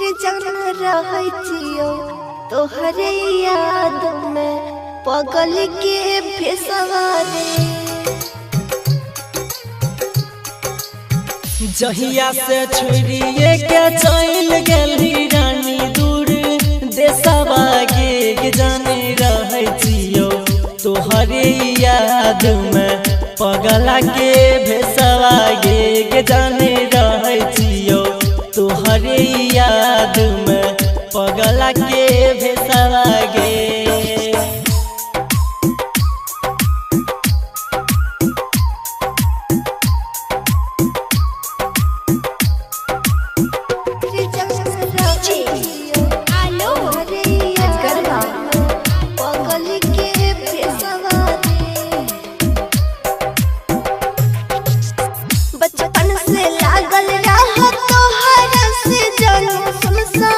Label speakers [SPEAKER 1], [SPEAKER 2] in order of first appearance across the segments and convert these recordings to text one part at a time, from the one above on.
[SPEAKER 1] रे जान रहै छियो तोहरे याद में पगल के भेसवा रे।
[SPEAKER 2] जहिया से छोड़िए के चल गेली रानी दूर देशवा गे जाने रहै छियो तोहरे याद में पगला के भेसवा गे जाने रहै छियो तोहरे याद में पगला के भेसवा गे।
[SPEAKER 1] बचपन से लागल रहा तोहर से जानू सुनसा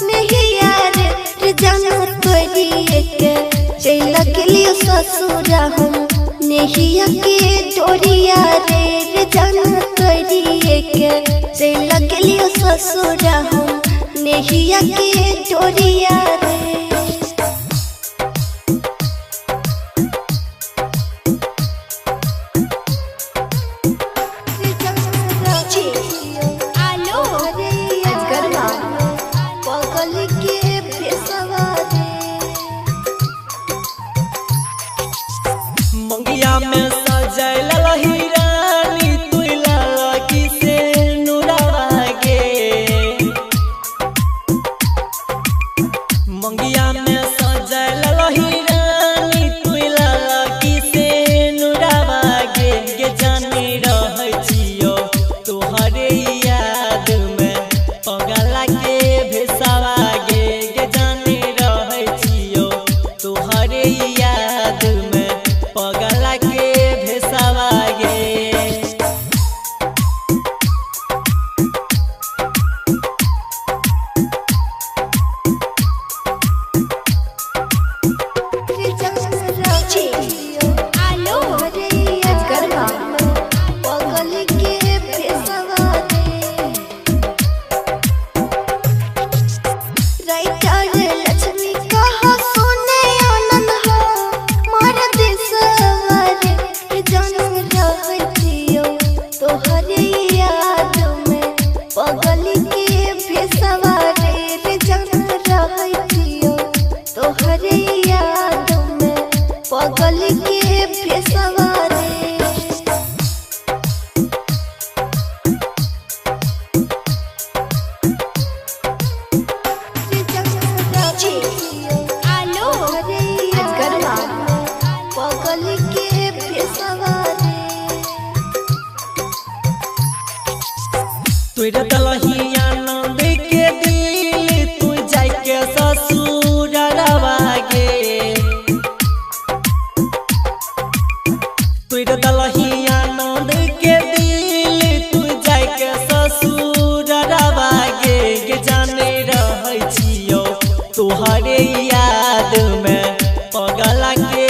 [SPEAKER 1] नहीं यार रे जानू तोरी के चल गेलियो ससुरा हम नहीं के डोरिया रे जानू तोरी के चल गेलियो ससुरा हम नहीं के डोरिया रे।
[SPEAKER 2] मंगिया में सजल रानी तू लगी से नुरावा गे मंगिया में सजल रानी तू लगी से नुरावा गे जाने रहै छियो तोहरे याद में पगला के भेसवा गे जाने रहै छियो तोहरे याद में पगला के भेसवा गे।
[SPEAKER 1] तोहरे याद में पगल के भेसवा रे। पगल के भेसवा रे।
[SPEAKER 2] तोरा दलहिया नंद के दिल तू जाय के ससुरवा गे तोरा दलहिया नंद के दिल तू जाय के ससुरवा गे जाने रहै छियो तोहरे याद में पगला के